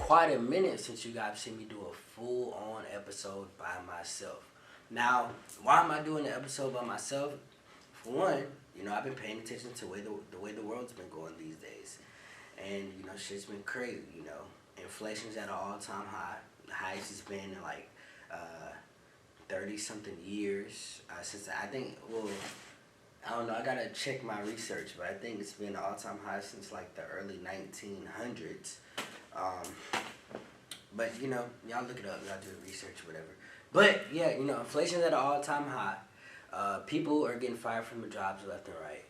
quite a minute since you guys seen me do a full-on episode by myself. Now, why am I doing the episode by myself? For one, I've been paying attention to the way the world's been going these days. And, shit's been crazy, Inflation's at an all-time high. The highest it's been in, 30-something years. Since, I think, I don't know, I gotta check my research, but I think it's been an all-time high since, the early 1900s. But, y'all look it up, y'all do the research, whatever. But, yeah, inflation's at an all-time high. People are getting fired from their jobs left and right.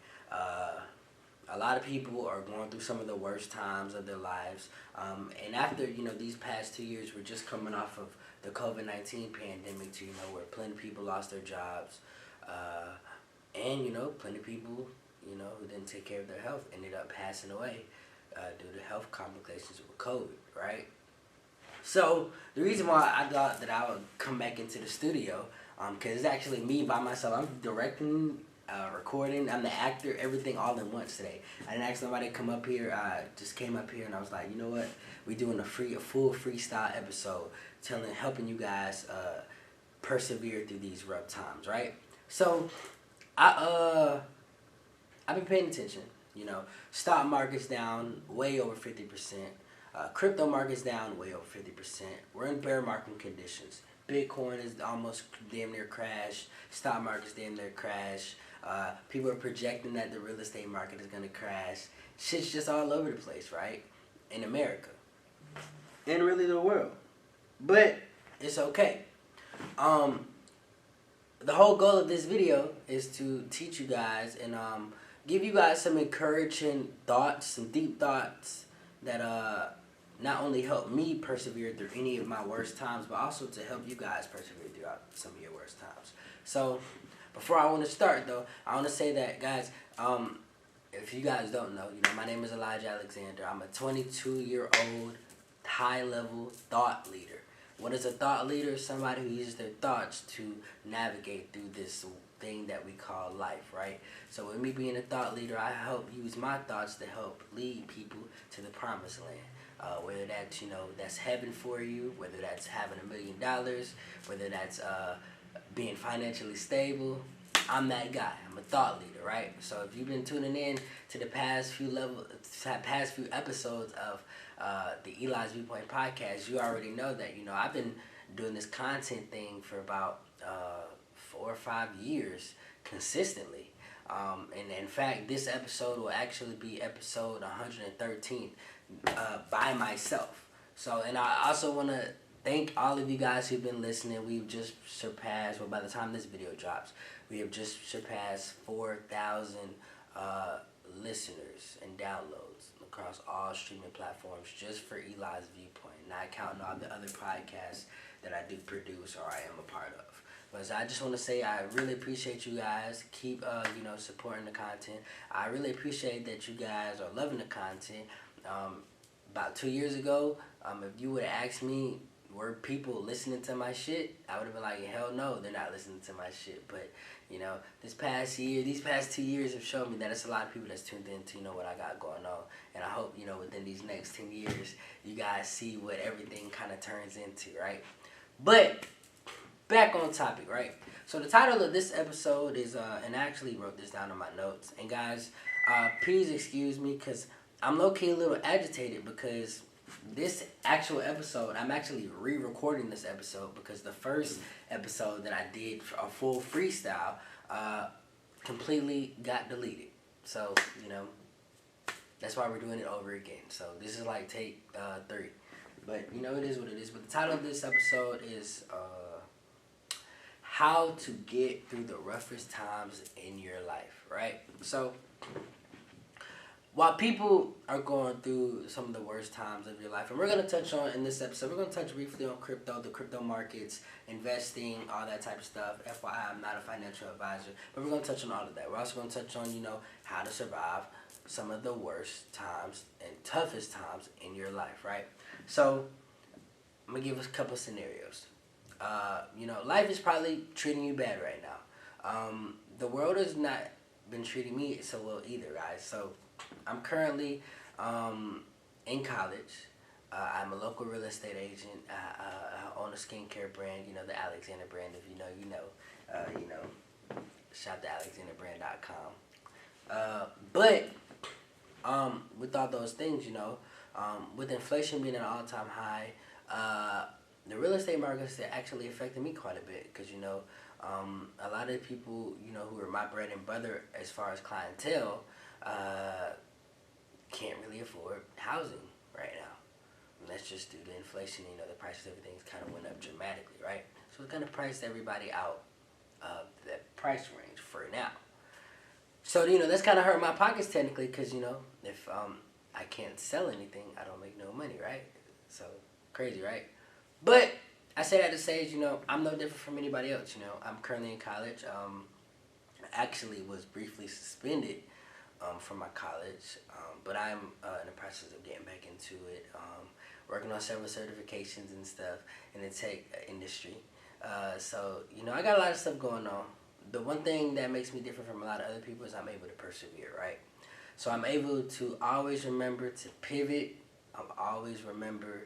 A lot of people are going through some of the worst times of their lives. And after, these past 2 years, we're just coming off of the COVID-19 pandemic to, where plenty of people lost their jobs. And, plenty of people, who didn't take care of their health ended up passing away due to health complications with COVID, right? So, the reason why I thought that I would come back into the studio, because it's actually me by myself. I'm directing, recording, I'm the actor, everything all in once today. I didn't ask nobody to come up here. I just came up here and I was like, you know what? We're doing a full freestyle episode, helping you guys persevere through these rough times, right? So, I've been paying attention. Stock market's down way over 50%. Crypto market's down way over 50%. We're in bear market conditions. Bitcoin is almost damn near crashed. Stock market's damn near crashed. People are projecting that the real estate market is going to crash. Shit's just all over the place, right? In America. And really the world. But it's okay. The whole goal of this video is to teach you guys and give you guys some encouraging thoughts, some deep thoughts that not only help me persevere through any of my worst times, but also to help you guys persevere throughout some of your worst times. So, before I want to start, though, I want to say that, guys, if you guys don't know, my name is Elijah Alexander. I'm a 22-year-old high-level thought leader. What is a thought leader? Somebody who uses their thoughts to navigate through this thing that we call life, right? So with me being a thought leader, I help use my thoughts to help lead people to the promised land. Whether that's, that's heaven for you, whether that's having $1 million, whether that's being financially stable, I'm that guy. I'm a thought leader, right? So if you've been tuning in to the past few episodes of the Eli's Viewpoint podcast, you already know that, I've been doing this content thing for about 4 or 5 years consistently. And in fact, this episode will actually be episode 113 by myself. So, and I also want to thank all of you guys who've been listening. We've just surpassed, by the time this video drops, we have just surpassed 4,000 listeners and downloads across all streaming platforms just for Eli's Viewpoint, not counting all the other podcasts that I do produce or I am a part of. But I just want to say I really appreciate you guys. Keep, supporting the content. I really appreciate that you guys are loving the content. About 2 years ago, if you would have asked me, were people listening to my shit? I would have been like, hell no, they're not listening to my shit. But, these past 2 years have shown me that it's a lot of people that's tuned in to, what I got going on. And I hope, within these next 10 years, you guys see what everything kind of turns into, right? But back on topic, right? So the title of this episode is, and I actually wrote this down in my notes. And guys, please excuse me because I'm low-key a little agitated because this actual episode, I'm actually re-recording this episode because the first episode that I did for a full freestyle completely got deleted. So, that's why we're doing it over again. So this is like take 3. But, it is what it is. But the title of this episode is how to get through the roughest times in your life, right? So, while people are going through some of the worst times of your life, and we're going to touch on, in this episode, we're going to touch briefly on crypto, the crypto markets, investing, all that type of stuff. FYI, I'm not a financial advisor, but we're going to touch on all of that. We're also going to touch on, how to survive some of the worst times and toughest times in your life, right? So, I'm going to give us a couple scenarios. Life is probably treating you bad right now. The world has not been treating me so well either, guys. So, I'm currently in college. I'm a local real estate agent. I own a skincare brand, the Alexander brand. If you know, you know. Shop to alexanderbrand.com. But with all those things, with inflation being at an all-time high, the real estate market has actually affected me quite a bit because, a lot of people, who are my bread and butter as far as clientele, can't really afford housing right now. And that's just due to inflation. The prices of everything's kind of went up dramatically, right? So it's going to price everybody out of that price range for now. So, that's kind of hurt my pockets technically because, if I can't sell anything, I don't make no money, right? So, crazy, right? But I say that to say, I'm no different from anybody else, I'm currently in college. I actually was briefly suspended from my college, but I'm in the process of getting back into it, working on several certifications and stuff in the tech industry. So, I got a lot of stuff going on. The one thing that makes me different from a lot of other people is I'm able to persevere, right? So I'm able to always remember to pivot. I'm always remember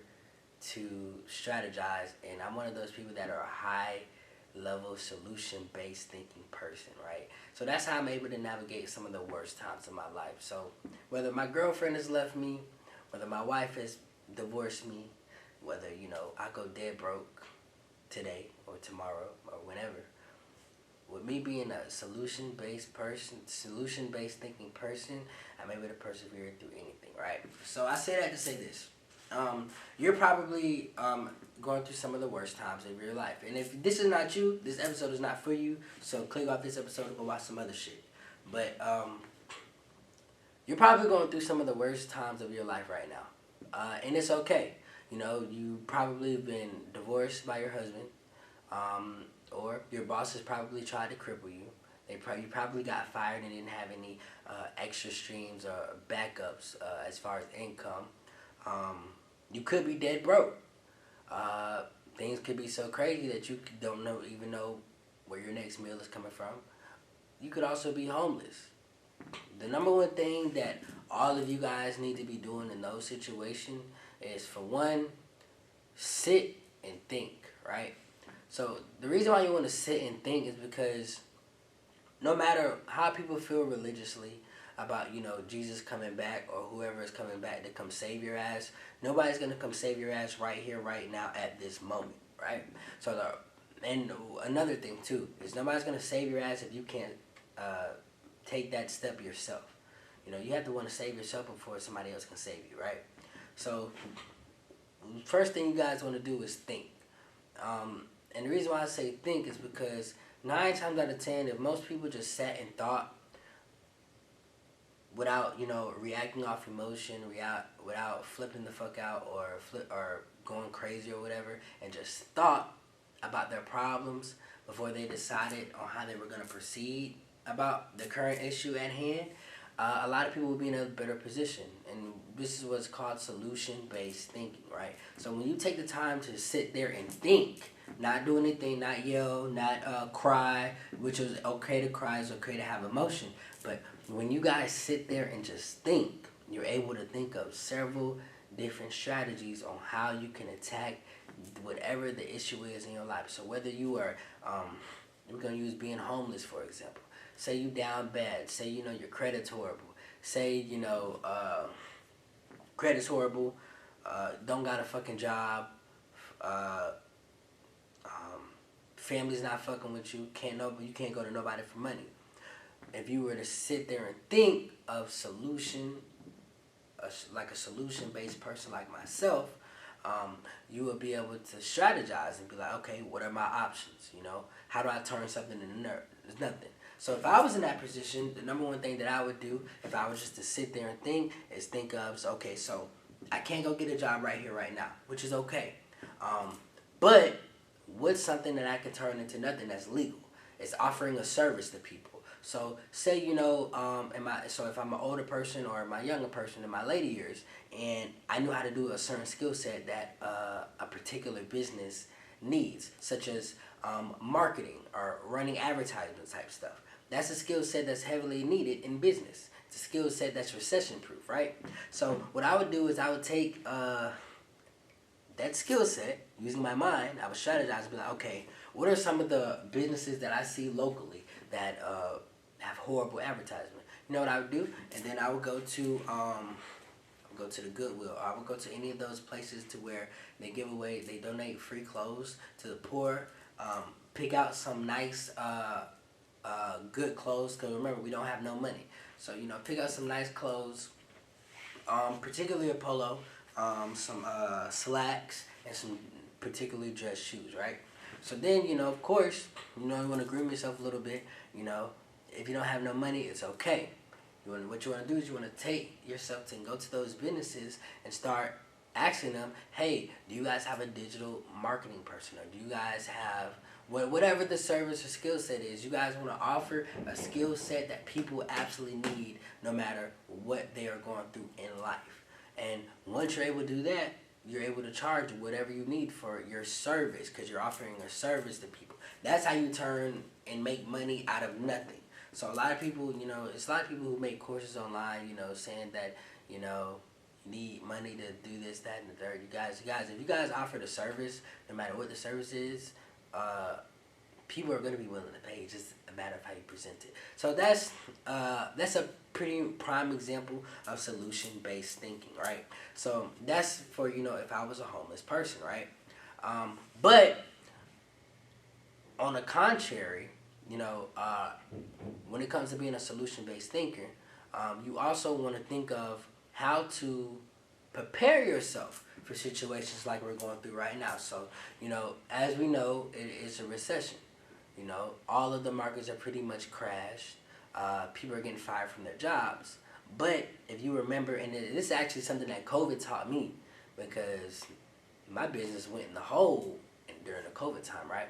to strategize. And I'm one of those people that are a high-level solution-based thinking person, right? So that's how I'm able to navigate some of the worst times of my life. So whether my girlfriend has left me, whether my wife has divorced me, whether, I go dead broke today or tomorrow or whenever, with me being a solution-based thinking person, I'm able to persevere through anything, right? So I say that to say this. You're probably going through some of the worst times of your life. And if this is not you, this episode is not for you, so click off this episode and go watch some other shit. But you're probably going through some of the worst times of your life right now. And it's okay. You probably been divorced by your husband. Or your boss has probably tried to cripple you. You probably got fired and didn't have any extra streams or backups as far as income. You could be dead broke. Things could be so crazy that you don't even know where your next meal is coming from. You could also be homeless. The number one thing that all of you guys need to be doing in those situations is, for one, sit and think, right? So the reason why you want to sit and think is because no matter how people feel religiously about, Jesus coming back or whoever is coming back to come save your ass, nobody's going to come save your ass right here, right now, at this moment, right? So, and another thing, too, is nobody's going to save your ass if you can't take that step yourself. You have to want to save yourself before somebody else can save you, right? So, first thing you guys want to do is think. And the reason why I say think is because 9 times out of 10, if most people just sat and thought without, reacting off emotion, without flipping the fuck out or going crazy or whatever, and just thought about their problems before they decided on how they were going to proceed about the current issue at hand, a lot of people will be in a better position. And this is what's called solution-based thinking, right? So when you take the time to sit there and think, not do anything, not yell, not cry, which is okay to cry, it's okay to have emotion. But when you guys sit there and just think, you're able to think of several different strategies on how you can attack whatever the issue is in your life. So whether you are, we're going to use being homeless, for example. Say you down bad. Say, your credit's horrible. Say, credit's horrible. Don't got a fucking job. Family's not fucking with you. You can't go to nobody for money. If you were to sit there and think of like a solution-based person like myself, you would be able to strategize and be like, okay, what are my options? How do I turn something into nothing? So if I was in that position, the number one thing that I would do if I was just to sit there and think is think of, okay, so I can't go get a job right here, right now, which is okay. But what's something that I can turn into nothing that's legal? It's offering a service to people. So say, if I'm an older person or my younger person in my later years, and I knew how to do a certain skill set that a particular business needs, such as marketing or running advertisement type stuff. That's a skill set that's heavily needed in business. It's a skill set that's recession proof, right? So what I would do is I would take that skill set, using my mind, I would strategize and be like, okay, what are some of the businesses that I see locally that have horrible advertisement? You know what I would do? And then I would go to the Goodwill. I would go to any of those places to where they donate free clothes to the poor. Pick out some nice, good clothes, because remember, we don't have no money. So, pick out some nice clothes, particularly a polo, some slacks, and some particularly dressed shoes, right? So then, of course, you want to groom yourself a little bit. If you don't have no money, it's okay. What you want to do is you want to take yourself and go to those businesses and start asking them, hey, do you guys have a digital marketing person? Or do you guys have whatever the service or skill set is? You guys want to offer a skill set that people absolutely need no matter what they are going through in life. And once you're able to do that, you're able to charge whatever you need for your service, because you're offering a service to people. That's how you turn and make money out of nothing. So a lot of people, it's a lot of people who make courses online, saying that, you need money to do this, that, and the third. You guys, if you guys offer the service, no matter what the service is, people are going to be willing to pay. It's just a matter of how you present it. So that's a pretty prime example of solution-based thinking, right? So that's for, if I was a homeless person, right? But on the contrary, when it comes to being a solution-based thinker, you also want to think of how to prepare yourself for situations like we're going through right now. So, as we know, it's a recession. All of the markets are pretty much crashed. People are getting fired from their jobs. But if you remember, and this is actually something that COVID taught me, because my business went in the hole during the COVID time, right?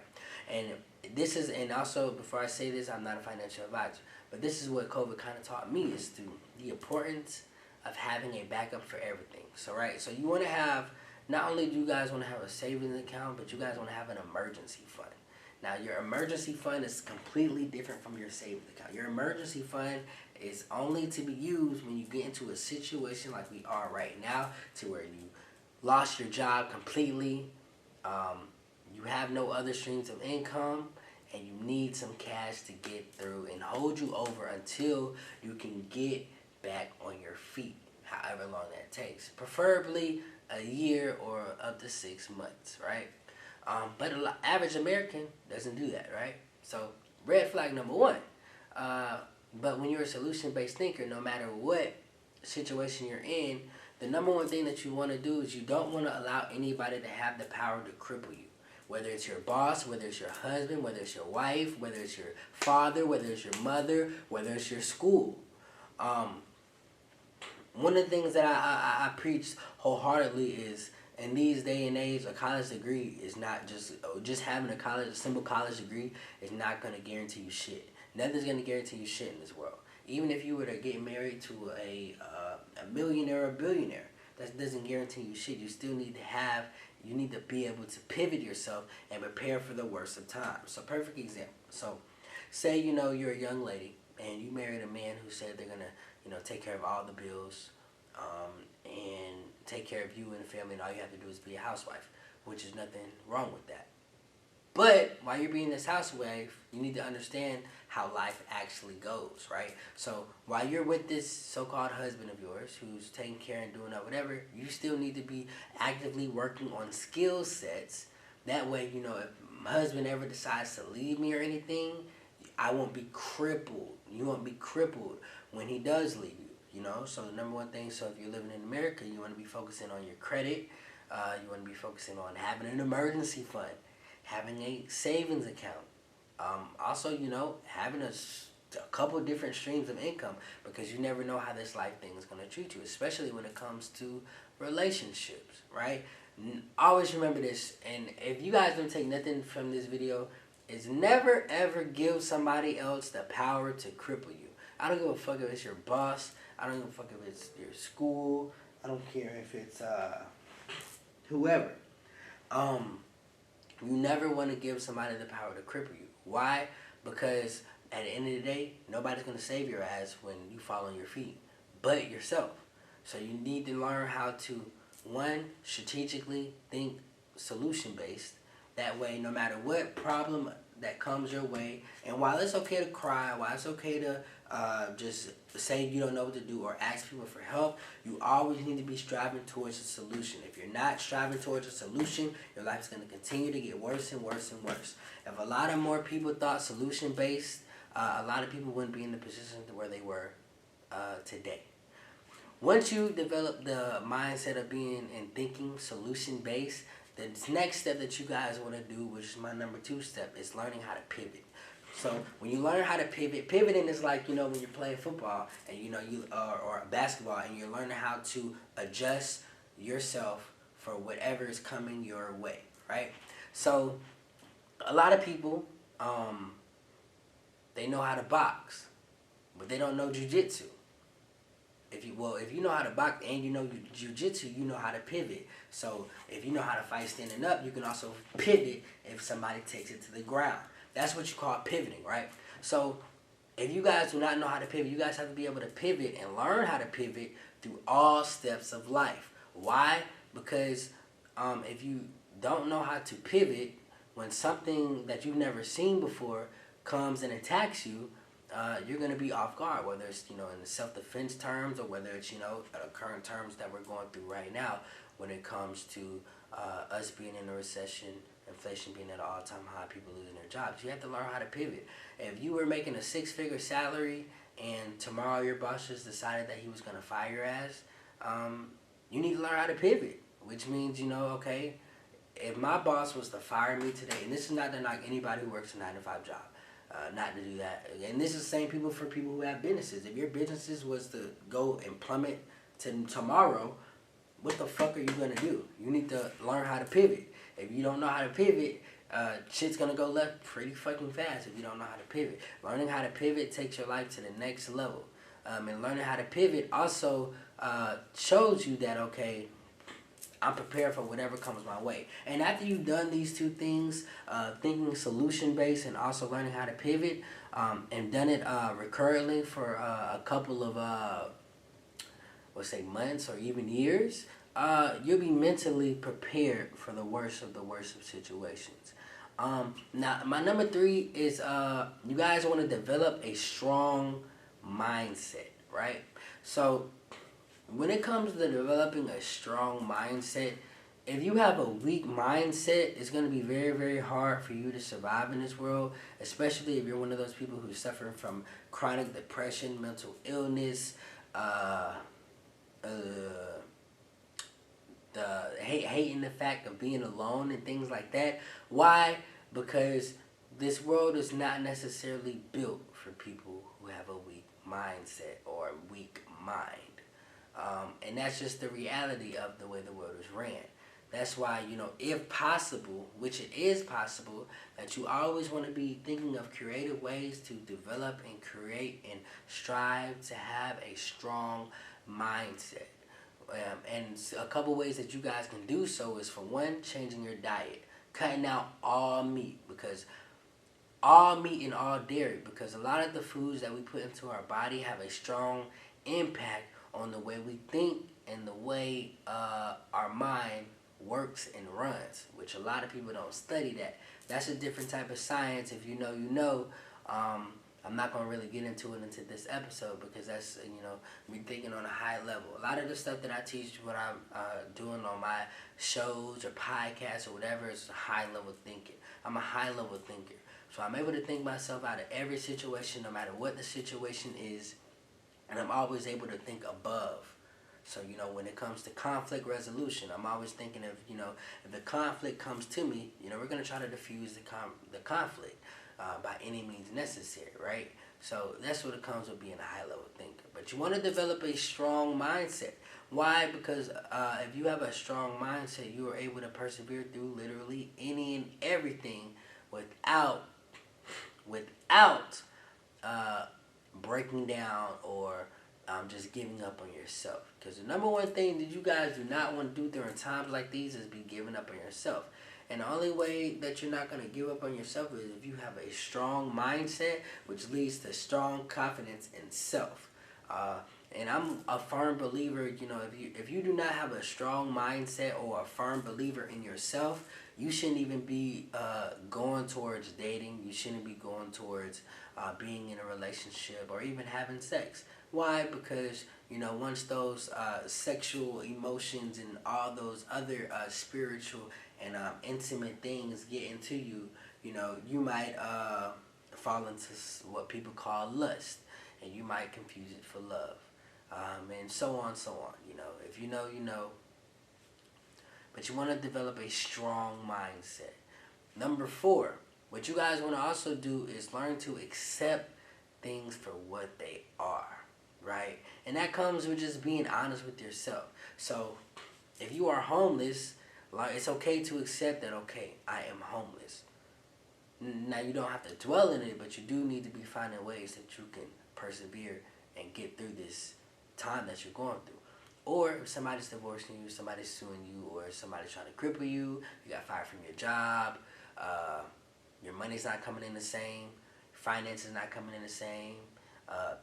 And also, before I say this, I'm not a financial advisor, but this is what COVID kind of taught me, is the importance of having a backup for everything. So, right, so you want to have, not only do you guys want to have a savings account, but you guys want to have an emergency fund. Now, your emergency fund is completely different from your savings account. Your emergency fund is only to be used when you get into a situation like we are right now, to where you lost your job completely, you have no other streams of income, and you need some cash to get through and hold you over until you can get back on your feet, however long that takes. Preferably a year or up to 6 months, right? But an average American doesn't do that, right? So, red flag number one. But when you're a solution-based thinker, no matter what situation you're in, the number one thing that you want to do is you don't want to allow anybody to have the power to cripple you. Whether it's your boss, whether it's your husband, whether it's your wife, whether it's your father, whether it's your mother, whether it's your school. One of the things that I preach wholeheartedly is, in these day and age, a college degree is not just having a simple college degree is not going to guarantee you shit. Nothing's going to guarantee you shit in this world. Even if you were to get married to a millionaire or a billionaire, that doesn't guarantee you shit. You still need to be able to pivot yourself and prepare for the worst of times. So, perfect example. So, say, you're a young lady and you married a man who said they're going to, take care of all the bills, and take care of you and the family, and all you have to do is be a housewife, which is nothing wrong with that. But while you're being this housewife, you need to understand how life actually goes, right? So while you're with this so-called husband of yours who's taking care and doing whatever, you still need to be actively working on skill sets. That way, if my husband ever decides to leave me or anything, I won't be crippled. You won't be crippled when he does leave you, So the number one thing, so if you're living in America, you want to be focusing on your credit. You want to be focusing on having an emergency fund, having a savings account. Also, having a couple different streams of income, because you never know how this life thing is going to treat you, especially when it comes to relationships, right? Always remember this, and if you guys don't take nothing from this video, is never ever give somebody else the power to cripple you. I don't give a fuck if it's your boss. I don't give a fuck if it's your school. I don't care if it's whoever. You never want to give somebody the power to cripple you. Why? Because at the end of the day, nobody's going to save your ass when you fall on your feet but yourself. So you need to learn how to one, strategically think solution-based. That way, no matter what problem that comes your way, and while it's okay to cry, while it's okay to just say you don't know what to do or ask people for help, you always need to be striving towards a solution. If you're not striving towards a solution, your life is going to continue to get worse and worse and worse. If a lot of more people thought solution-based, a lot of people wouldn't be in the position where they were today. Once you develop the mindset of being and thinking solution-based, the next step that you guys want to do, which is my number 2 step, is learning how to pivot. So when you learn how to pivot, pivoting is like, when you're playing football and or basketball, and you're learning how to adjust yourself for whatever is coming your way, right? So a lot of people, they know how to box, but they don't know jiu-jitsu. If you know how to box and you know jiu-jitsu, you know how to pivot. So if you know how to fight standing up, you can also pivot if somebody takes it to the ground. That's what you call pivoting, right? So if you guys do not know how to pivot, you guys have to be able to pivot and learn how to pivot through all steps of life. Why? Because if you don't know how to pivot, when something that you've never seen before comes and attacks you, you're going to be off guard, whether it's, in the self-defense terms or whether it's, current terms that we're going through right now when it comes to us being in a recession, inflation being at an all-time high, people losing their jobs. You have to learn how to pivot. If you were making a 6-figure salary and tomorrow your boss just decided that he was going to fire your ass, you need to learn how to pivot, which means, okay, if my boss was to fire me today, and this is not to knock anybody who works a 9-to-5 job, not to do that. And this is the same people for people who have businesses. If your businesses was to go and plummet to tomorrow, what the fuck are you going to do? You need to learn how to pivot. If you don't know how to pivot, shit's going to go left pretty fucking fast if you don't know how to pivot. Learning how to pivot takes your life to the next level. And learning how to pivot also shows you that, okay, I'm prepared for whatever comes my way. And after you've done these 2 things, thinking solution-based and also learning how to pivot, and done it recurrently for a couple of, months or even years, you'll be mentally prepared for the worst of situations. Now, my number 3 is you guys want to develop a strong mindset, right? So when it comes to developing a strong mindset, if you have a weak mindset, it's going to be very, very hard for you to survive in this world, especially if you're one of those people who's suffering from chronic depression, mental illness, hating the fact of being alone and things like that. Why? Because this world is not necessarily built for people who have a weak mindset or a weak mind. And that's just the reality of the way the world is ran. That's why, if possible, which it is possible, that you always want to be thinking of creative ways to develop and create and strive to have a strong mindset. And a couple ways that you guys can do so is, for one, changing your diet. Cutting out all meat, because all meat and all dairy, because a lot of the foods that we put into our body have a strong impact on the way we think and the way our mind works and runs, which a lot of people don't study that. That's a different type of science. If you know, you know. I'm not going to really get into it into this episode because that's, me thinking on a high level. A lot of the stuff that I teach, what I'm doing on my shows or podcasts or whatever, is high level thinking. I'm a high level thinker. So I'm able to think myself out of every situation, no matter what the situation is. And I'm always able to think above. So, when it comes to conflict resolution, I'm always thinking of, if the conflict comes to me, we're going to try to diffuse the conflict by any means necessary, right? So that's what it comes with being a high-level thinker. But you want to develop a strong mindset. Why? Because if you have a strong mindset, you are able to persevere through literally any and everything without breaking down or just giving up on yourself. Because the number one thing that you guys do not want to do during times like these is be giving up on yourself. And the only way that you're not going to give up on yourself is if you have a strong mindset, which leads to strong confidence in self. And I'm a firm believer, if you do not have a strong mindset or a firm believer in yourself, you shouldn't even be going towards dating. You shouldn't be going towards being in a relationship or even having sex. Why? Because, once those sexual emotions and all those other spiritual and intimate things get into you, you might fall into what people call lust, and you might confuse it for love. And so on, so on. If you know, you know. But you want to develop a strong mindset. Number 4, what you guys want to also do is learn to accept things for what they are, right? And that comes with just being honest with yourself. So, if you are homeless, it's okay to accept that, okay, I am homeless. Now, you don't have to dwell in it, but you do need to be finding ways that you can persevere and get through this time that you're going through. Or if somebody's divorcing you, somebody's suing you, or somebody's trying to cripple you, you got fired from your job, your money's not coming in the same, finances not coming in the same,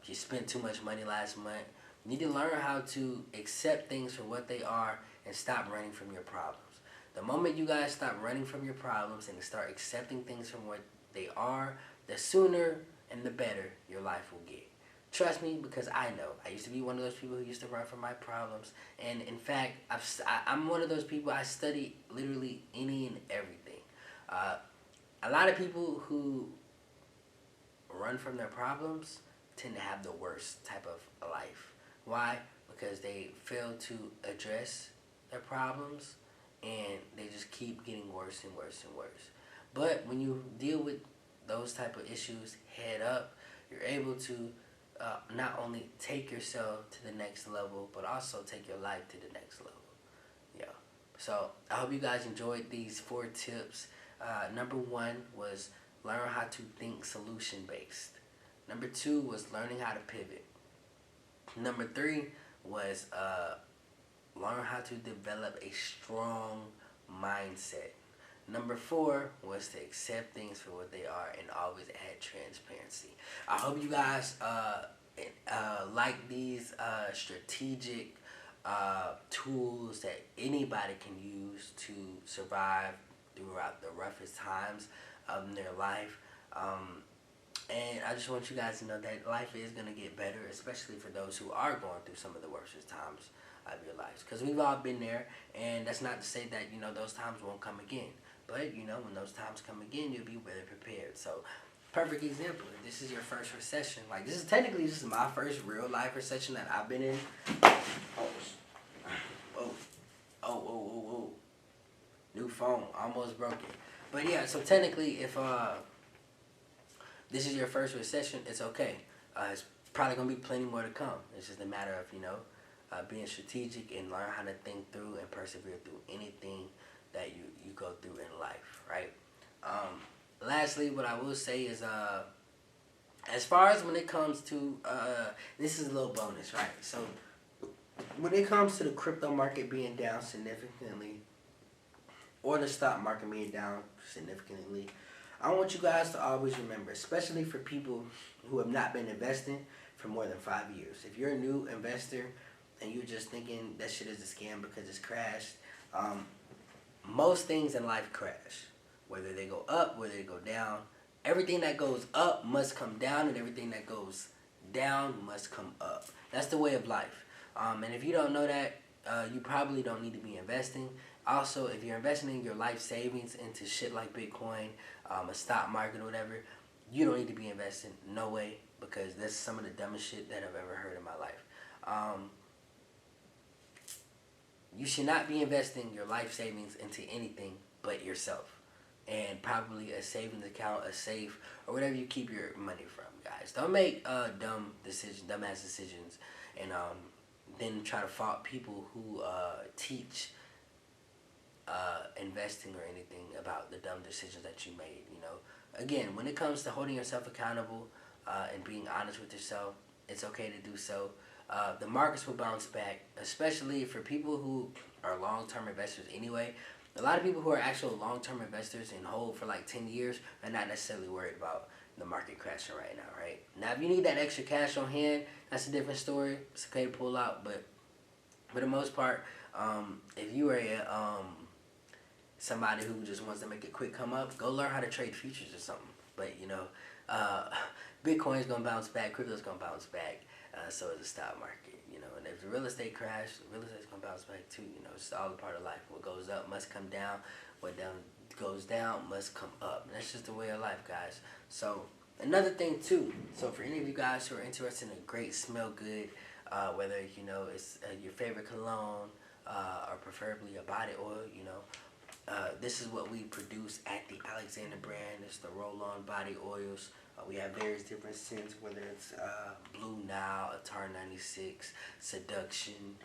you spent too much money last month. You need to learn how to accept things for what they are and stop running from your problems. The moment you guys stop running from your problems and start accepting things from what they are, the sooner and the better your life will get. Trust me, because I know. I used to be one of those people who used to run from my problems. And in fact, I'm one of those people, I study literally any and everything. A lot of people who run from their problems tend to have the worst type of life. Why? Because they fail to address their problems, and they just keep getting worse and worse and worse. But when you deal with those type of issues head up, you're able to not only take yourself to the next level, but also take your life to the next level. Yeah. So I hope you guys enjoyed these 4 tips. Number 1 was learn how to think solution based. Number 2 was learning how to pivot. Number 3 was learn how to develop a strong mindset. Number 4 was to accept things for what they are and always add transparency. I hope you guys like these strategic tools that anybody can use to survive throughout the roughest times of their life. And I just want you guys to know that life is going to get better, especially for those who are going through some of the worst times of your lives. Because we've all been there, and that's not to say that, those times won't come again. But, when those times come again, you'll be better prepared. So, perfect example. If this is your first recession, this is technically my first real life recession that I've been in. Oh. New phone. Almost broke it. But yeah, so technically, if this is your first recession, it's okay. It's probably going to be plenty more to come. It's just a matter of, being strategic and learn how to think through and persevere through anything that you go through in life, right? Lastly, what I will say is, as far as when it comes to, this is a little bonus, right? So, when it comes to the crypto market being down significantly, or the stock market being down significantly, I want you guys to always remember, especially for people who have not been investing for more than 5 years. If you're a new investor and you're just thinking that shit is a scam because it's crashed, most things in life crash. Whether they go up, whether they go down. Everything that goes up must come down, and everything that goes down must come up. That's the way of life. And if you don't know that, you probably don't need to be investing. Also, if you're investing in your life savings into shit like Bitcoin, a stock market or whatever, you don't need to be investing. No way, because that's some of the dumbest shit that I've ever heard in my life. You should not be investing your life savings into anything but yourself. And probably a savings account, a safe, or whatever you keep your money from, guys. Don't make dumbass decisions, and then try to fault people who teach investing or anything about the dumb decisions that you made. Again, when it comes to holding yourself accountable and being honest with yourself, it's okay to do so. The markets will bounce back, especially for people who are long-term investors anyway. A lot of people who are actual long-term investors and hold for 10 years are not necessarily worried about the market crashing right now, right? Now, if you need that extra cash on hand, that's a different story. It's okay to pull out, but for the most part, if you are somebody who just wants to make a quick come up, go learn how to trade futures or something. But Bitcoin's gonna bounce back, crypto's gonna bounce back, so is the stock market. And if the real estate crash, the real estate's gonna bounce back too. It's all a part of life. What goes up must come down. What goes down must come up. And that's just the way of life, guys. So another thing too. So for any of you guys who are interested in a great smell good, whether it's your favorite cologne or preferably a body oil, this is what we produce at the Alexander brand. It's the roll-on body oils. We have various different scents, whether it's Blue Nile, Attar 96, Seduction,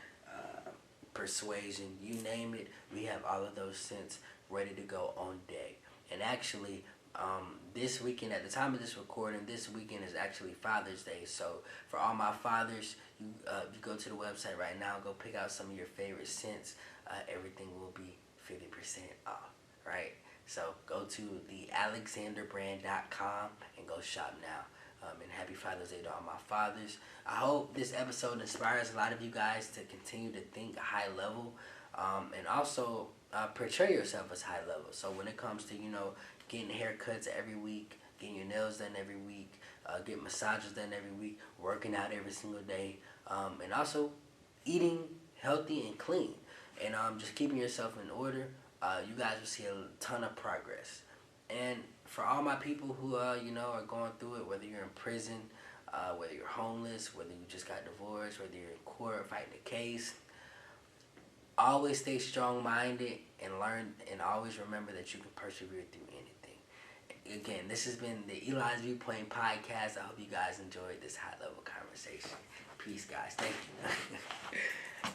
Persuasion, you name it. We have all of those scents ready to go on deck. And actually, this weekend, at the time of this recording, this weekend is actually Father's Day. So for all my fathers, you go to the website right now, go pick out some of your favorite scents. Everything will be 50% off, right? So go to thealexanderbrand.com and go shop now. And happy Father's Day to all my fathers. I hope this episode inspires a lot of you guys to continue to think high level, and also portray yourself as high level. So when it comes to getting haircuts every week, getting your nails done every week, getting massages done every week, working out every single day, and also eating healthy and clean, and just keeping yourself in order, you guys will see a ton of progress. And for all my people who are going through it, whether you're in prison, whether you're homeless, whether you just got divorced, whether you're in court fighting a case, always stay strong-minded and learn, and always remember that you can persevere through anything. Again, this has been the Eli's Viewpoint podcast. I hope you guys enjoyed this high-level conversation. Peace, guys. Thank you.